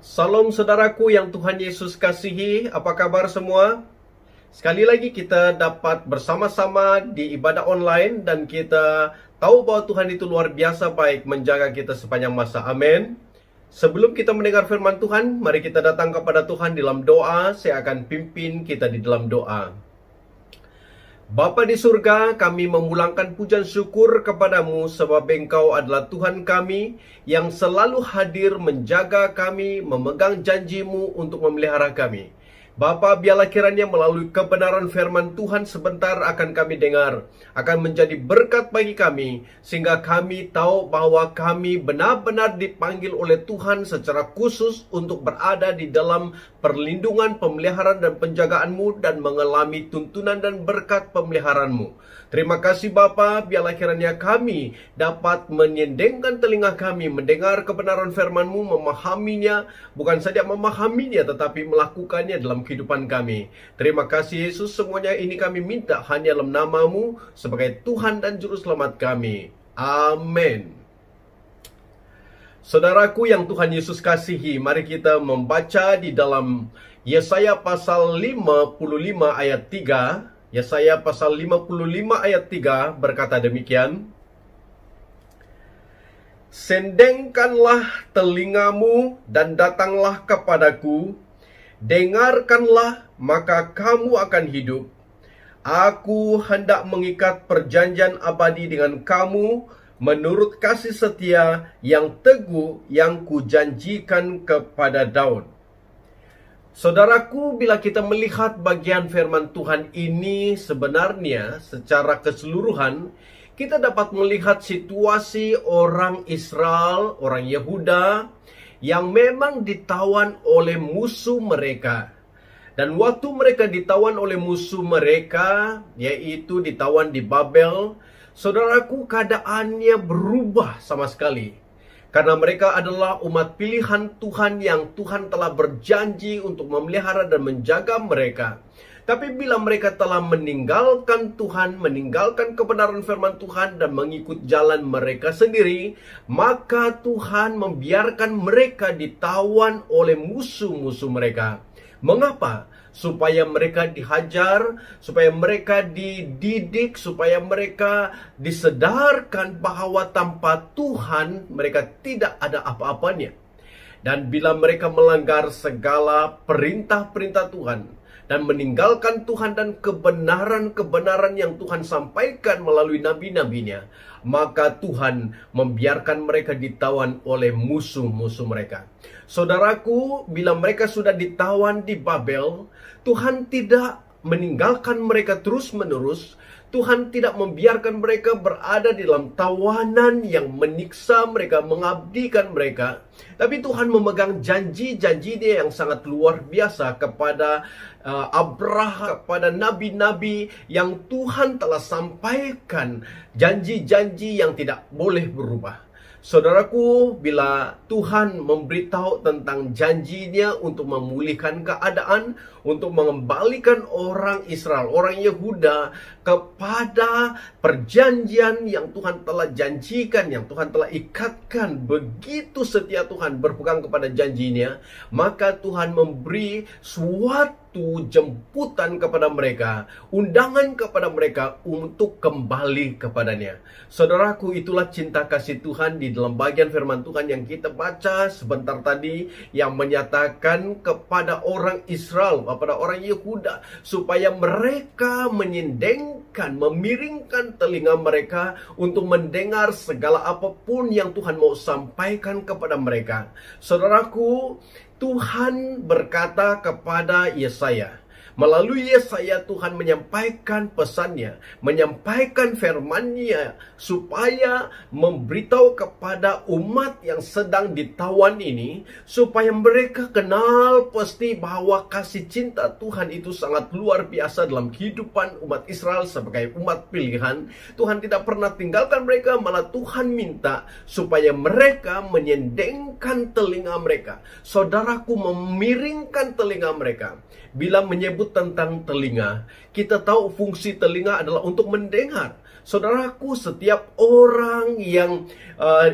Salam saudaraku yang Tuhan Yesus kasihi, apa kabar semua? Sekali lagi kita dapat bersama-sama di ibadah online dan kita tahu bahwa Tuhan itu luar biasa baik menjaga kita sepanjang masa. Amin. Sebelum kita mendengar firman Tuhan, mari kita datang kepada Tuhan dalam doa. Saya akan pimpin kita di dalam doa. Bapa di surga, kami memulangkan pujian syukur kepadamu sebab Engkau adalah Tuhan kami yang selalu hadir menjaga kami, memegang janjimu untuk memelihara kami. Bapa, biarlah kiranya melalui kebenaran firman Tuhan sebentar akan kami dengar, akan menjadi berkat bagi kami, sehingga kami tahu bahwa kami benar-benar dipanggil oleh Tuhan secara khusus untuk berada di dalam perlindungan, pemeliharaan dan penjagaanmu dan mengalami tuntunan dan berkat pemeliharaanmu. Terima kasih Bapa, biarlah kiranya kami dapat menyendengkan telinga kami mendengar kebenaran firman-Mu, memahaminya, bukan saja memahaminya tetapi melakukannya dalam kehidupan kami. Terima kasih Yesus, semuanya ini kami minta hanya dalam nama-Mu sebagai Tuhan dan Juru Selamat kami. Amin. Saudaraku yang Tuhan Yesus kasihi, mari kita membaca di dalam Yesaya pasal 55 ayat 3. Yesaya pasal 55 ayat 3 berkata demikian. Sendengkanlah telingamu dan datanglah kepadaku. Dengarkanlah, maka kamu akan hidup. Aku hendak mengikat perjanjian abadi dengan kamu menurut kasih setia yang teguh yang kujanjikan kepada Daud. Saudaraku, bila kita melihat bagian firman Tuhan ini sebenarnya secara keseluruhan, kita dapat melihat situasi orang Israel, orang Yehuda yang memang ditawan oleh musuh mereka. Dan waktu mereka ditawan oleh musuh mereka, yaitu ditawan di Babel, saudaraku, keadaannya berubah sama sekali. Karena mereka adalah umat pilihan Tuhan yang Tuhan telah berjanji untuk memelihara dan menjaga mereka. Tapi bila mereka telah meninggalkan Tuhan, meninggalkan kebenaran firman Tuhan dan mengikut jalan mereka sendiri, maka Tuhan membiarkan mereka ditawan oleh musuh-musuh mereka. Mengapa? Supaya mereka dihajar, supaya mereka dididik, supaya mereka disedarkan bahwa tanpa Tuhan mereka tidak ada apa-apanya. Dan bila mereka melanggar segala perintah-perintah Tuhan dan meninggalkan Tuhan dan kebenaran-kebenaran yang Tuhan sampaikan melalui nabi-nabinya, maka Tuhan membiarkan mereka ditawan oleh musuh-musuh mereka. Saudaraku, bila mereka sudah ditawan di Babel, Tuhan tidak meninggalkan mereka terus-menerus. Tuhan tidak membiarkan mereka berada di dalam tawanan yang menyiksa mereka, mengabdikan mereka. Tapi Tuhan memegang janji-janji-Nya yang sangat luar biasa kepada Abraham, kepada nabi-nabi yang Tuhan telah sampaikan, janji-janji yang tidak boleh berubah. Saudaraku, bila Tuhan memberitahu tentang janjinya untuk memulihkan keadaan, untuk mengembalikan orang Israel, orang Yehuda kepada perjanjian yang Tuhan telah janjikan, yang Tuhan telah ikatkan, begitu setia Tuhan berpegang kepada janjinya, maka Tuhan memberi suatu jemputan kepada mereka, undangan kepada mereka untuk kembali kepadanya. Saudaraku, itulah cinta kasih Tuhan di dalam bagian firman Tuhan yang kita baca sebentar tadi, yang menyatakan kepada orang Israel, kepada orang Yehuda, supaya mereka menyendengkan, memiringkan telinga mereka untuk mendengar segala apapun yang Tuhan mau sampaikan kepada mereka. Saudaraku, Tuhan berkata kepada Yesaya, melalui Yesaya Tuhan menyampaikan pesannya, menyampaikan firman-Nya supaya memberitahu kepada umat yang sedang ditawan ini, supaya mereka kenal pasti bahwa kasih cinta Tuhan itu sangat luar biasa dalam kehidupan umat Israel sebagai umat pilihan. Tuhan tidak pernah tinggalkan mereka, malah Tuhan minta supaya mereka menyendengkan telinga mereka. Saudaraku, memiringkan telinga mereka. Bila menyebut tentang telinga, kita tahu fungsi telinga adalah untuk mendengar. Saudaraku, setiap orang yang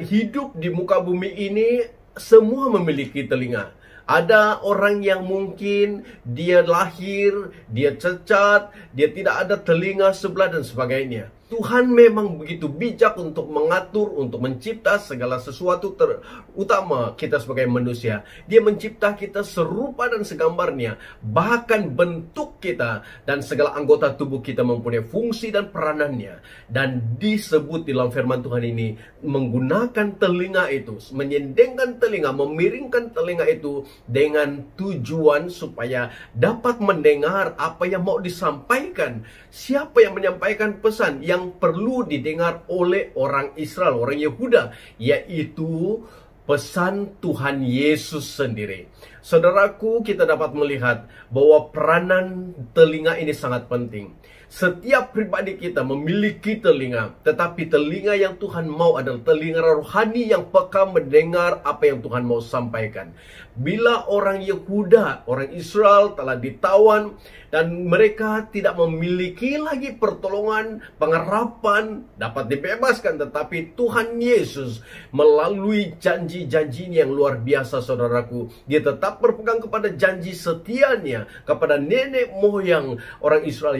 hidup di muka bumi ini semua memiliki telinga. Ada orang yang mungkin dia lahir, dia cacat, dia tidak ada telinga sebelah dan sebagainya. Tuhan memang begitu bijak untuk mengatur, untuk mencipta segala sesuatu, terutama kita sebagai manusia. Dia mencipta kita serupa dan segambarnya. Bahkan bentuk kita dan segala anggota tubuh kita mempunyai fungsi dan peranannya. Dan disebut di dalam firman Tuhan ini, menggunakan telinga itu, menyendengkan telinga, memiringkan telinga itu dengan tujuan supaya dapat mendengar apa yang mau disampaikan. Siapa yang menyampaikan pesan yang perlu didengar oleh orang Israel, orang Yehuda, yaitu pesan Tuhan Yesus sendiri. Saudaraku, kita dapat melihat bahwa peranan telinga ini sangat penting. Setiap pribadi kita memiliki telinga, tetapi telinga yang Tuhan mau adalah telinga rohani yang peka mendengar apa yang Tuhan mau sampaikan. Bila orang Yehuda, orang Israel telah ditawan dan mereka tidak memiliki lagi pertolongan, pengharapan, dapat dibebaskan, tetapi Tuhan Yesus melalui janji-janjinya yang luar biasa, saudaraku, dia tetap berpegang kepada janji setianya kepada nenek moyang orang Israel,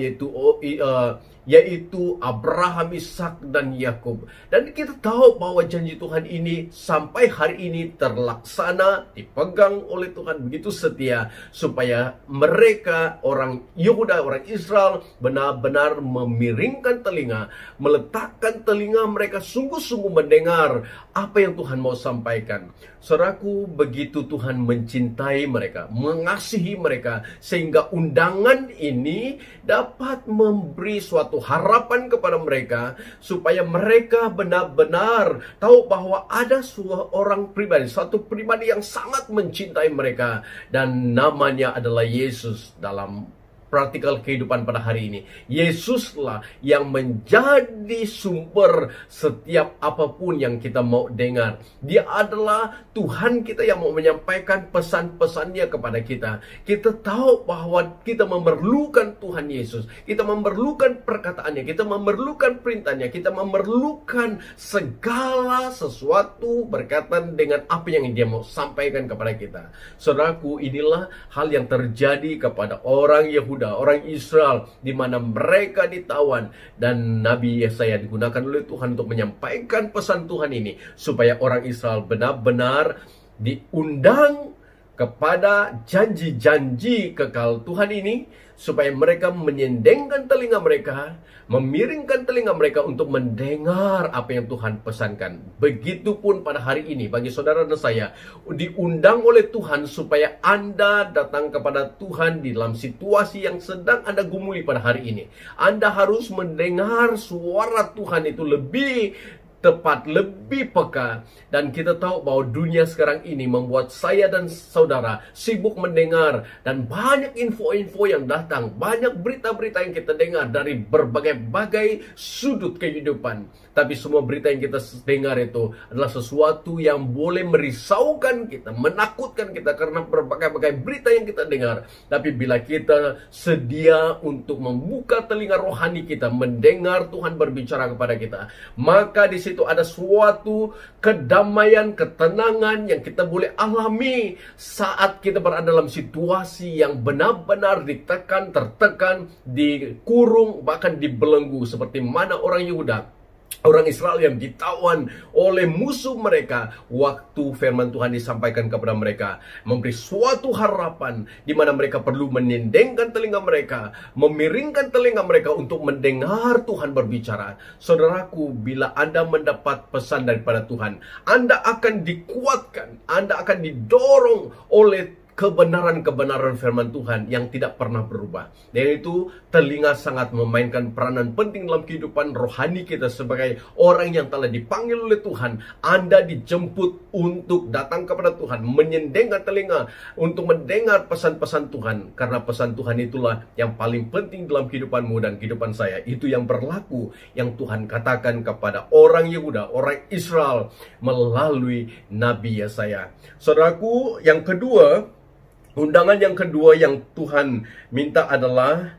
yaitu Abraham, Ishak, dan Yakub. Dan kita tahu bahwa janji Tuhan ini sampai hari ini terlaksana, dipegang oleh Tuhan begitu setia, supaya mereka, orang Yehuda, orang Israel, benar-benar memiringkan telinga, meletakkan telinga mereka sungguh-sungguh mendengar apa yang Tuhan mau sampaikan. Saudaraku, begitu Tuhan mencintai mereka, mengasihi mereka, sehingga undangan ini dapat memberi suatu harapan kepada mereka, supaya mereka benar-benar tahu bahwa ada seorang pribadi, satu pribadi yang sangat mencintai mereka, dan namanya adalah Yesus. Dalam praktikal kehidupan pada hari ini, Yesuslah yang menjadi sumber setiap apapun yang kita mau dengar. Dia adalah Tuhan kita yang mau menyampaikan pesan-pesannya kepada kita. Kita tahu bahwa kita memerlukan Tuhan Yesus, kita memerlukan perkataannya, kita memerlukan perintahnya, kita memerlukan segala sesuatu berkaitan dengan apa yang dia mau sampaikan kepada kita. Saudaraku, inilah hal yang terjadi kepada orang Yahudi, orang Israel, di mana mereka ditawan, dan Nabi Yesaya digunakan oleh Tuhan untuk menyampaikan pesan Tuhan ini, supaya orang Israel benar-benar diundang kepada janji-janji kekal Tuhan ini, supaya mereka menyendengkan telinga mereka, memiringkan telinga mereka untuk mendengar apa yang Tuhan pesankan. Begitupun pada hari ini bagi saudara dan saya, diundang oleh Tuhan supaya Anda datang kepada Tuhan di dalam situasi yang sedang Anda gumuli pada hari ini. Anda harus mendengar suara Tuhan itu lebih tepat, lebih peka. Dan kita tahu bahwa dunia sekarang ini membuat saya dan saudara sibuk mendengar, dan banyak info-info yang datang, banyak berita-berita yang kita dengar dari berbagai-bagai sudut kehidupan. Tapi semua berita yang kita dengar itu adalah sesuatu yang boleh merisaukan kita, menakutkan kita karena berbagai-bagai berita yang kita dengar. Tapi bila kita sedia untuk membuka telinga rohani kita, mendengar Tuhan berbicara kepada kita, maka di situ ada suatu kedamaian, ketenangan yang kita boleh alami saat kita berada dalam situasi yang benar-benar ditekan, tertekan, dikurung, bahkan dibelenggu, seperti mana orang Yehuda, orang Israel yang ditawan oleh musuh mereka. Waktu firman Tuhan disampaikan kepada mereka, memberi suatu harapan di mana mereka perlu menendengkan telinga mereka, memiringkan telinga mereka untuk mendengar Tuhan berbicara. Saudaraku, bila Anda mendapat pesan daripada Tuhan, Anda akan dikuatkan, Anda akan didorong oleh kebenaran-kebenaran firman Tuhan yang tidak pernah berubah. Dan itu, telinga sangat memainkan peranan penting dalam kehidupan rohani kita sebagai orang yang telah dipanggil oleh Tuhan. Anda dijemput untuk datang kepada Tuhan, menyendengkan telinga untuk mendengar pesan-pesan Tuhan, karena pesan Tuhan itulah yang paling penting dalam kehidupanmu dan kehidupan saya. Itu yang berlaku, yang Tuhan katakan kepada orang Yehuda, orang Israel melalui Nabi Yesaya. Saudaraku, yang kedua, undangan yang kedua yang Tuhan minta adalah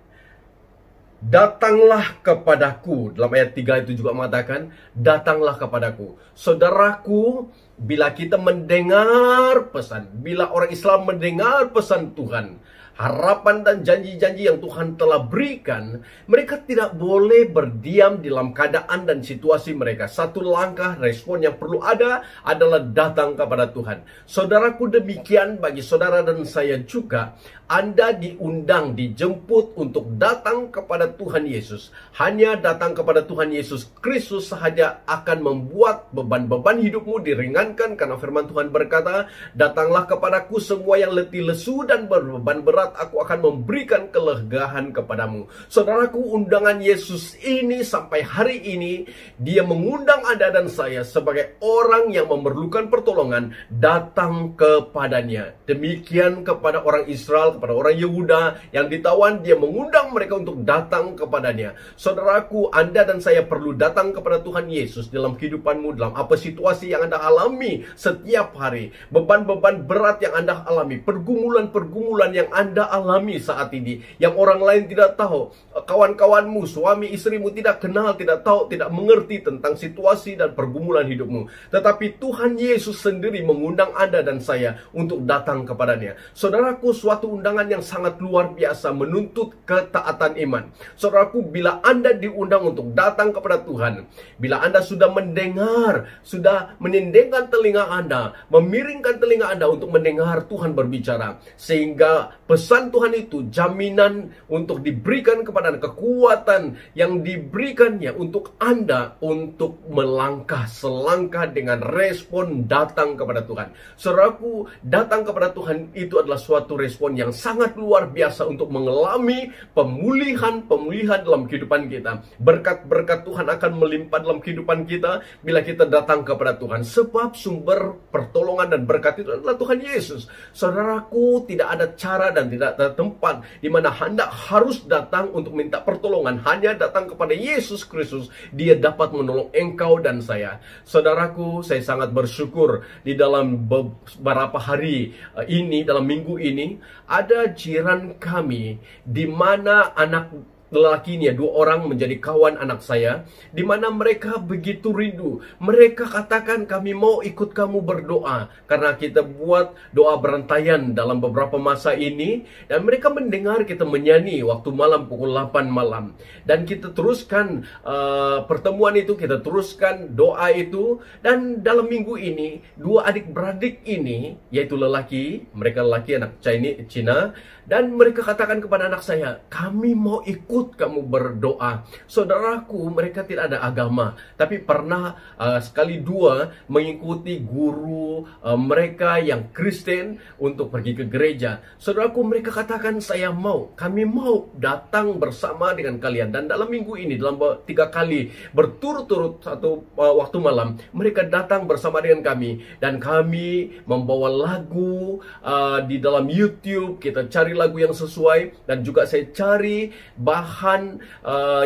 datanglah kepadaku. Dalam ayat 3 itu juga mengatakan, datanglah kepadaku. Saudaraku, bila kita mendengar pesan, bila orang Islam mendengar pesan Tuhan, harapan dan janji-janji yang Tuhan telah berikan, mereka tidak boleh berdiam dalam keadaan dan situasi mereka. Satu langkah respon yang perlu ada adalah datang kepada Tuhan. Saudaraku, demikian bagi saudara dan saya juga. Anda diundang, dijemput untuk datang kepada Tuhan Yesus. Hanya datang kepada Tuhan Yesus Kristus sahaja akan membuat beban-beban hidupmu diringankan, karena firman Tuhan berkata, "Datanglah kepadaku semua yang letih lesu dan berbeban berat, aku akan memberikan kelegaan kepadamu." Saudaraku, undangan Yesus ini sampai hari ini, Dia mengundang Anda dan saya sebagai orang yang memerlukan pertolongan, datang kepadanya. Demikian kepada orang Israel, kepada orang Yehuda yang ditawan, Dia mengundang mereka untuk datang kepadanya. Saudaraku, Anda dan saya perlu datang kepada Tuhan Yesus dalam kehidupanmu, dalam apa situasi yang Anda alami setiap hari, beban-beban berat yang Anda alami, pergumulan-pergumulan yang Anda alami saat ini, yang orang lain tidak tahu, kawan-kawanmu, suami istrimu tidak kenal, tidak tahu, tidak mengerti tentang situasi dan pergumulan hidupmu. Tetapi Tuhan Yesus sendiri mengundang Anda dan saya untuk datang kepadanya. Saudaraku, suatu undangan yang sangat luar biasa menuntut ketaatan iman. Saudaraku, bila Anda diundang untuk datang kepada Tuhan, bila Anda sudah mendengar, sudah menindengkan telinga Anda, memiringkan telinga Anda untuk mendengar Tuhan berbicara, sehingga pesan Tuhan itu jaminan untuk diberikan kepada Anda, kekuatan yang diberikannya untuk Anda untuk melangkah selangkah dengan respon datang kepada Tuhan. Saudaraku, datang kepada Tuhan itu adalah suatu respon yang sangat luar biasa untuk mengalami pemulihan dalam kehidupan kita. Berkat-berkat Tuhan akan melimpah dalam kehidupan kita bila kita datang kepada Tuhan. Sebab sumber pertolongan dan berkat itu adalah Tuhan Yesus. Saudaraku, tidak ada cara dan tidak ada tempat di mana Anda harus datang untuk minta pertolongan. Hanya datang kepada Yesus Kristus, Dia dapat menolong engkau dan saya. Saudaraku, saya sangat bersyukur di dalam beberapa hari ini, dalam minggu ini, ada jiran kami di mana anak lelakinya, 2 orang menjadi kawan anak saya, di mana mereka begitu rindu. Mereka katakan, "Kami mau ikut kamu berdoa," karena kita buat doa berantaian dalam beberapa masa ini, dan mereka mendengar kita menyanyi waktu malam pukul 8 malam. Dan kita teruskan pertemuan itu, kita teruskan doa itu. Dan dalam minggu ini, 2 adik-beradik ini, yaitu lelaki, mereka lelaki anak Cina, dan mereka katakan kepada anak saya, "Kami mau ikut kamu berdoa." Saudaraku, mereka tidak ada agama, tapi pernah sekali 2 mengikuti guru mereka yang Kristen untuk pergi ke gereja. Saudaraku, mereka katakan, kami mau datang bersama dengan kalian. Dan dalam minggu ini, dalam 3 kali berturut-turut satu waktu malam, mereka datang bersama dengan kami. Dan kami membawa lagu di dalam YouTube. Kita cari lagu yang sesuai, dan juga saya cari bahan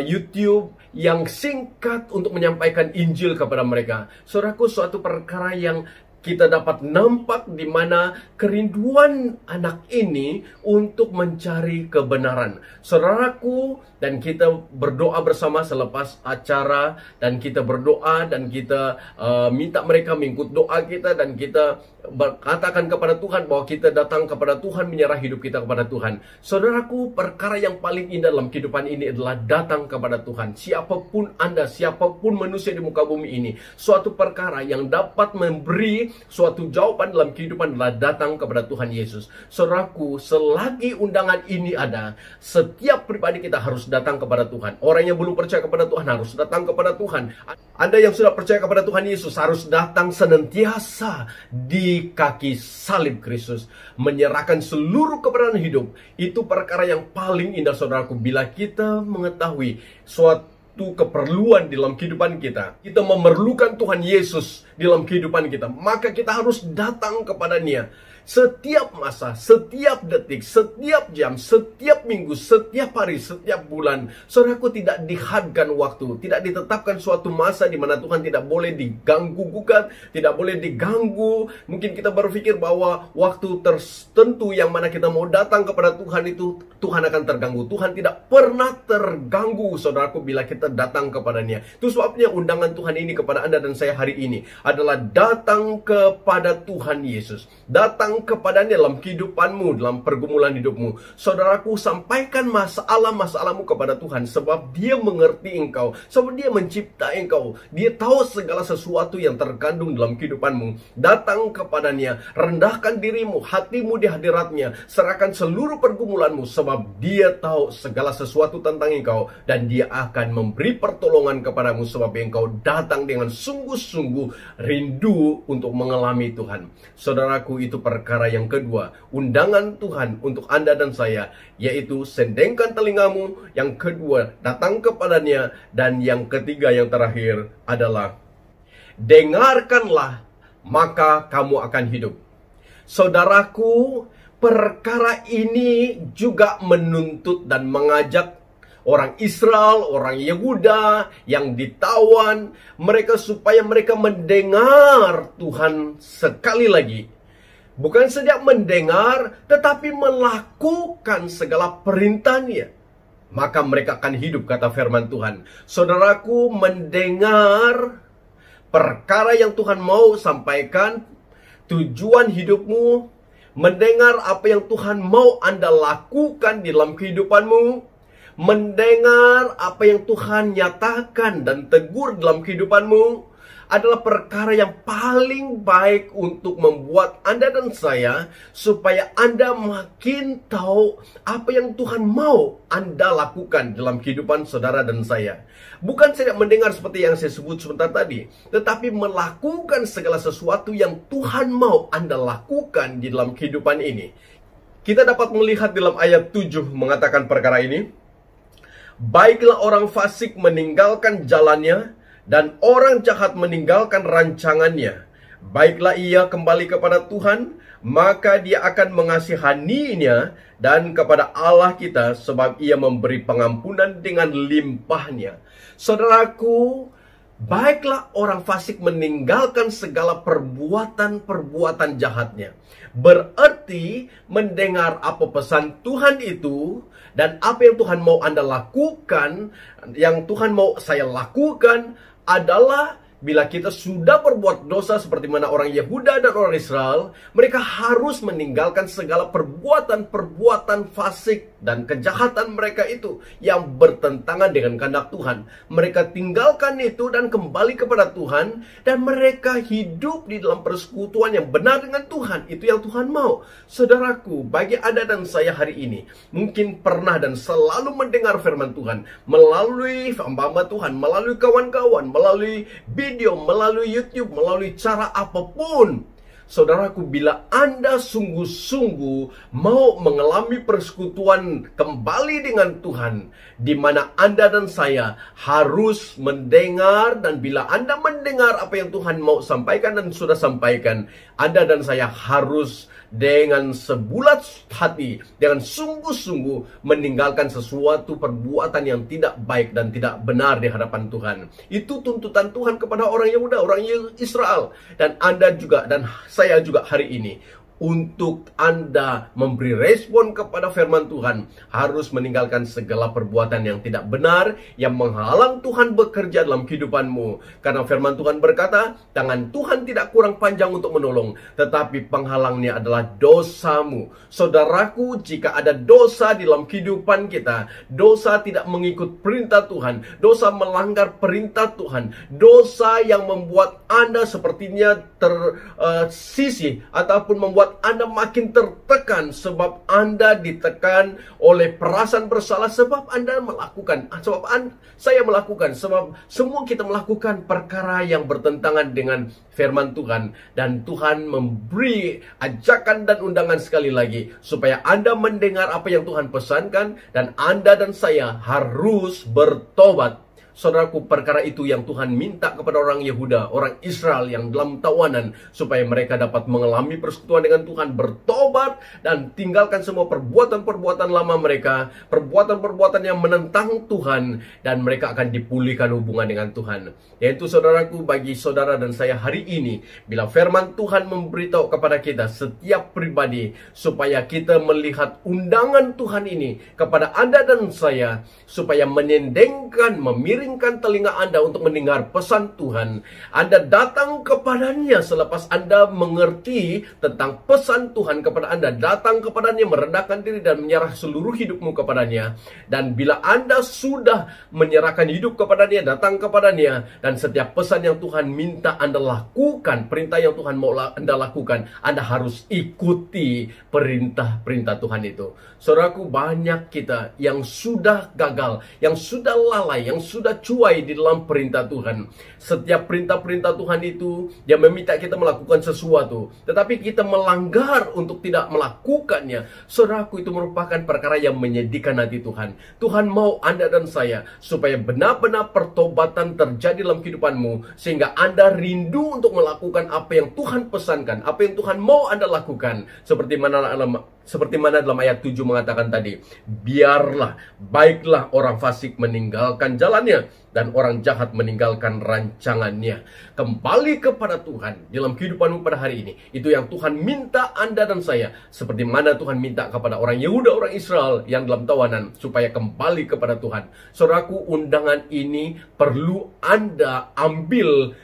YouTube yang singkat untuk menyampaikan Injil kepada mereka. Saudaraku, suatu perkara yang kita dapat nampak di mana kerinduan anak ini untuk mencari kebenaran. Saudaraku, dan kita berdoa bersama selepas acara, dan kita berdoa, dan kita minta mereka mengikut doa kita, dan kita katakan kepada Tuhan bahwa kita datang kepada Tuhan, menyerah hidup kita kepada Tuhan. Saudaraku, perkara yang paling indah dalam kehidupan ini adalah datang kepada Tuhan. Siapapun Anda, siapapun manusia di muka bumi ini, suatu perkara yang dapat memberi suatu jawaban dalam kehidupan adalah datang kepada Tuhan Yesus. Saudaraku, selagi undangan ini ada, setiap pribadi kita harus datang kepada Tuhan. Orang yang belum percaya kepada Tuhan harus datang kepada Tuhan. Anda yang sudah percaya kepada Tuhan Yesus harus datang senantiasa di kaki salib Kristus, menyerahkan seluruh kebenaran hidup. Itu perkara yang paling indah, saudaraku, bila kita mengetahui suatu keperluan dalam kehidupan kita. Kita memerlukan Tuhan Yesus dalam kehidupan kita, maka kita harus datang kepadanya. Setiap masa, setiap detik, setiap jam, setiap minggu, setiap hari, setiap bulan, saudaraku, tidak dihadkan waktu, tidak ditetapkan suatu masa di mana Tuhan tidak boleh diganggu-gugat, tidak boleh diganggu. Mungkin kita berpikir bahwa waktu tertentu yang mana kita mau datang kepada Tuhan itu, Tuhan akan terganggu. Tuhan tidak pernah terganggu, saudaraku, bila kita datang kepadanya. Itu sebabnya undangan Tuhan ini kepada Anda dan saya hari ini adalah datang kepada Tuhan Yesus. Datang kepadanya dalam kehidupanmu, dalam pergumulan hidupmu. Saudaraku, sampaikan masalah-masalahmu kepada Tuhan, sebab Dia mengerti engkau, sebab Dia menciptai engkau. Dia tahu segala sesuatu yang terkandung dalam kehidupanmu. Datang kepadanya, rendahkan dirimu, hatimu di hadiratnya, serahkan seluruh pergumulanmu, sebab Dia tahu segala sesuatu tentang engkau, dan Dia akan memberi pertolongan kepadamu, sebab engkau datang dengan sungguh-sungguh rindu untuk mengalami Tuhan. Saudaraku, itu perkara yang kedua, undangan Tuhan untuk Anda dan saya, yaitu sendengkan telingamu. Yang kedua, datang kepadanya. Dan yang ketiga, yang terakhir adalah dengarkanlah, maka kamu akan hidup. Saudaraku, perkara ini juga menuntut dan mengajak orang Israel, orang Yehuda yang ditawan, mereka supaya mereka mendengar Tuhan sekali lagi. Bukan saja mendengar, tetapi melakukan segala perintahnya. Maka mereka akan hidup, kata firman Tuhan. Saudaraku, mendengar perkara yang Tuhan mau sampaikan, tujuan hidupmu, mendengar apa yang Tuhan mau Anda lakukan di dalam kehidupanmu, mendengar apa yang Tuhan nyatakan dan tegur dalam kehidupanmu, adalah perkara yang paling baik untuk membuat Anda dan saya, supaya Anda makin tahu apa yang Tuhan mau Anda lakukan dalam kehidupan saudara dan saya. Bukan saja mendengar seperti yang saya sebut sebentar tadi, tetapi melakukan segala sesuatu yang Tuhan mau Anda lakukan di dalam kehidupan ini. Kita dapat melihat dalam ayat 7 mengatakan perkara ini. Baiklah orang fasik meninggalkan jalannya, dan orang jahat meninggalkan rancangannya. Baiklah ia kembali kepada Tuhan, maka Dia akan mengasihaninya, dan kepada Allah kita, sebab Ia memberi pengampunan dengan limpahnya. Saudaraku, baiklah orang fasik meninggalkan segala perbuatan-perbuatan jahatnya. Berarti mendengar apa pesan Tuhan itu, dan apa yang Tuhan mau Anda lakukan, yang Tuhan mau saya lakukan, adalah bila kita sudah berbuat dosa seperti mana orang Yehuda dan orang Israel, mereka harus meninggalkan segala perbuatan-perbuatan fasik dan kejahatan mereka itu yang bertentangan dengan kehendak Tuhan. Mereka tinggalkan itu dan kembali kepada Tuhan, dan mereka hidup di dalam persekutuan yang benar dengan Tuhan. Itu yang Tuhan mau. Saudaraku, bagi Anda dan saya hari ini, mungkin pernah dan selalu mendengar firman Tuhan melalui hamba-hamba Tuhan, melalui kawan-kawan, melalui video, melalui YouTube, melalui cara apapun. Saudaraku, bila Anda sungguh-sungguh mau mengalami persekutuan kembali dengan Tuhan, di mana Anda dan saya harus mendengar, dan bila Anda mendengar apa yang Tuhan mau sampaikan dan sudah sampaikan, Anda dan saya harus dengan sebulat hati, dengan sungguh-sungguh meninggalkan sesuatu perbuatan yang tidak baik dan tidak benar di hadapan Tuhan. Itu tuntutan Tuhan kepada orang Yehuda, orang Israel, dan Anda juga dan saya juga hari ini. Untuk Anda memberi respon kepada firman Tuhan, harus meninggalkan segala perbuatan yang tidak benar, yang menghalang Tuhan bekerja dalam kehidupanmu. Karena firman Tuhan berkata, tangan Tuhan tidak kurang panjang untuk menolong, tetapi penghalangnya adalah dosamu. Saudaraku, jika ada dosa di dalam kehidupan kita, dosa tidak mengikut perintah Tuhan, dosa melanggar perintah Tuhan, dosa yang membuat Anda sepertinya tersisih, ataupun membuat Anda makin tertekan, sebab Anda ditekan oleh perasaan bersalah, sebab Anda melakukan, saya melakukan, sebab semua kita melakukan perkara yang bertentangan dengan firman Tuhan. Dan Tuhan memberi ajakan dan undangan sekali lagi, supaya Anda mendengar apa yang Tuhan pesankan, dan Anda dan saya harus bertobat. Saudaraku, perkara itu yang Tuhan minta kepada orang Yehuda, orang Israel yang dalam tawanan, supaya mereka dapat mengalami persekutuan dengan Tuhan, bertobat, dan tinggalkan semua perbuatan-perbuatan lama mereka, perbuatan-perbuatan yang menentang Tuhan, dan mereka akan dipulihkan hubungan dengan Tuhan. Yaitu saudaraku, bagi saudara dan saya hari ini, bila firman Tuhan memberitahu kepada kita, setiap pribadi, supaya kita melihat undangan Tuhan ini kepada Anda dan saya, supaya menyendengkan, memiringkan telinga Anda untuk mendengar pesan Tuhan. Anda datang kepadanya selepas Anda mengerti tentang pesan Tuhan kepada Anda. Datang kepadanya, merendahkan diri dan menyerah seluruh hidupmu kepadanya. Dan bila Anda sudah menyerahkan hidup kepadanya, datang kepadanya, dan setiap pesan yang Tuhan minta Anda lakukan, perintah yang Tuhan mau Anda lakukan, Anda harus ikuti perintah-perintah Tuhan itu. Saudaraku, banyak kita yang sudah gagal, yang sudah lalai, yang sudah cuai di dalam perintah Tuhan. Setiap perintah-perintah Tuhan itu, Dia meminta kita melakukan sesuatu, tetapi kita melanggar untuk tidak melakukannya. Saudaraku, itu merupakan perkara yang menyedihkan hati Tuhan. Tuhan mau Anda dan saya supaya benar-benar pertobatan terjadi dalam kehidupanmu, sehingga Anda rindu untuk melakukan apa yang Tuhan pesankan, apa yang Tuhan mau Anda lakukan. Seperti mana dalam ayat 7 mengatakan tadi, biarlah, baiklah orang fasik meninggalkan jalannya, dan orang jahat meninggalkan rancangannya. Kembali kepada Tuhan dalam kehidupanmu pada hari ini. Itu yang Tuhan minta Anda dan saya. Seperti mana Tuhan minta kepada orang Yehuda, orang Israel yang dalam tawanan, supaya kembali kepada Tuhan. Saudaraku, undangan ini perlu Anda ambil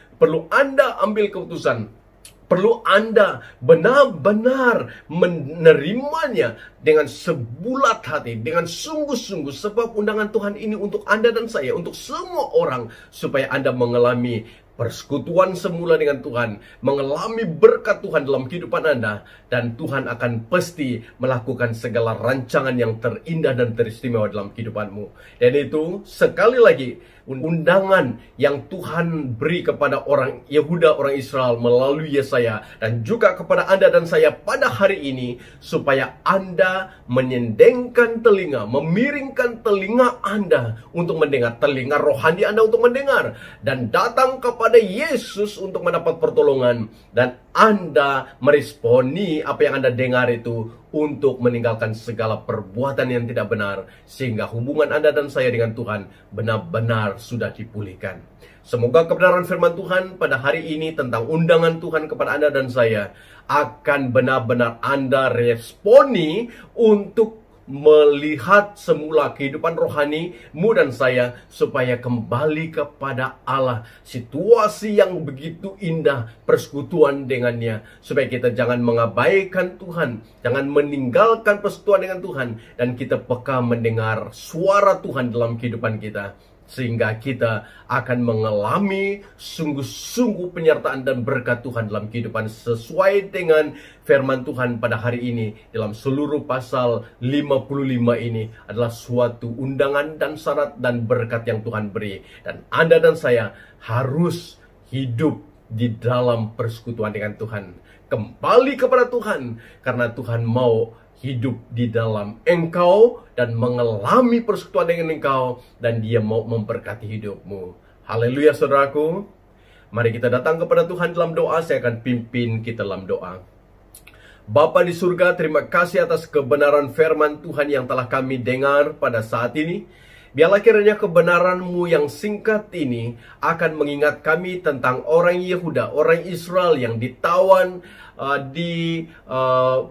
keputusan. Perlu Anda benar-benar menerimanya dengan sebulat hati, dengan sungguh-sungguh. Sebab undangan Tuhan ini untuk Anda dan saya, untuk semua orang, supaya Anda mengalami persekutuan semula dengan Tuhan, mengalami berkat Tuhan dalam kehidupan Anda, dan Tuhan akan pasti melakukan segala rancangan yang terindah dan teristimewa dalam kehidupanmu. Dan itu, sekali lagi, undangan yang Tuhan beri kepada orang Yehuda, orang Israel melalui Yesaya, dan juga kepada Anda dan saya pada hari ini, supaya Anda menyendengkan telinga, memiringkan telinga Anda untuk mendengar, telinga rohani Anda untuk mendengar, dan datang kepada Yesus untuk mendapat pertolongan, dan Anda meresponi apa yang Anda dengar itu untuk meninggalkan segala perbuatan yang tidak benar, sehingga hubungan Anda dan saya dengan Tuhan benar-benar sudah dipulihkan. Semoga kebenaran firman Tuhan pada hari ini tentang undangan Tuhan kepada Anda dan saya akan benar-benar Anda responi untuk melihat semula kehidupan rohanimu dan saya, supaya kembali kepada Allah. Situasi yang begitu indah, persekutuan dengannya, supaya kita jangan mengabaikan Tuhan, jangan meninggalkan persekutuan dengan Tuhan, dan kita peka mendengar suara Tuhan dalam kehidupan kita, sehingga kita akan mengalami sungguh-sungguh penyertaan dan berkat Tuhan dalam kehidupan, sesuai dengan firman Tuhan pada hari ini. Dalam seluruh pasal 55 ini adalah suatu undangan dan syarat dan berkat yang Tuhan beri. Dan Anda dan saya harus hidup di dalam persekutuan dengan Tuhan. Kembali kepada Tuhan, karena Tuhan mau hidup di dalam engkau dan mengalami persekutuan dengan engkau, dan Dia mau memberkati hidupmu. Haleluya, saudaraku. Mari kita datang kepada Tuhan dalam doa. Saya akan pimpin kita dalam doa. Bapa di surga, terima kasih atas kebenaran firman Tuhan yang telah kami dengar pada saat ini. Biarlah kiranya kebenaran-Mu yang singkat ini akan mengingat kami tentang orang Yehuda, orang Israel yang ditawan di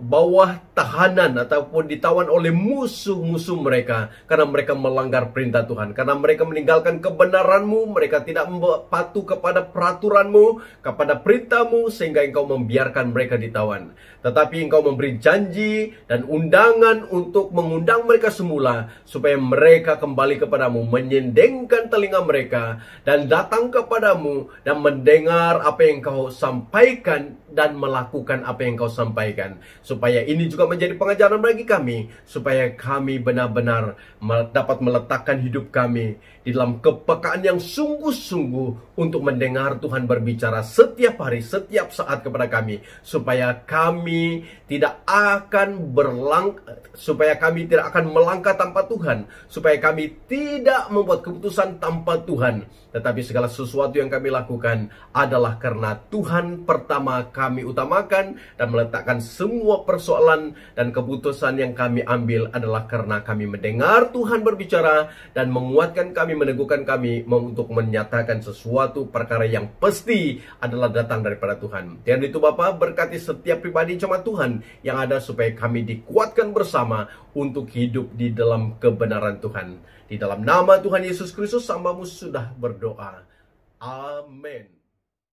bawah tahanan ataupun ditawan oleh musuh-musuh mereka karena mereka melanggar perintah Tuhan, karena mereka meninggalkan kebenaran-Mu, mereka tidak patuh kepada peraturan-Mu, kepada perintah-Mu, sehingga Engkau membiarkan mereka ditawan. Tetapi Engkau memberi janji dan undangan untuk mengundang mereka semula, supaya mereka kembali kepadamu, menyendengkan telinga mereka, dan datang kepadamu, dan mendengar apa yang Engkau sampaikan, dan melakukan apa yang Engkau sampaikan. Supaya ini juga menjadi pengajaran bagi kami, supaya kami benar-benar dapat meletakkan hidup kami di dalam kepekaan yang sungguh-sungguh untuk mendengar Tuhan berbicara setiap hari, setiap saat kepada kami, supaya kami tidak akan melangkah tanpa Tuhan, supaya kami tidak membuat keputusan tanpa Tuhan. Tetapi segala sesuatu yang kami lakukan adalah karena Tuhan pertama kami utamakan, dan meletakkan semua persoalan dan keputusan yang kami ambil adalah karena kami mendengar Tuhan berbicara dan menguatkan kami, meneguhkan kami untuk menyatakan sesuatu perkara yang pasti adalah datang daripada Tuhan. Dan itu Bapa, berkati setiap pribadi jemaat Tuhan yang ada, supaya kami dikuatkan bersama untuk hidup di dalam kebenaran Tuhan. Di dalam nama Tuhan Yesus Kristus, hamba-Mu sudah berdoa. Amin.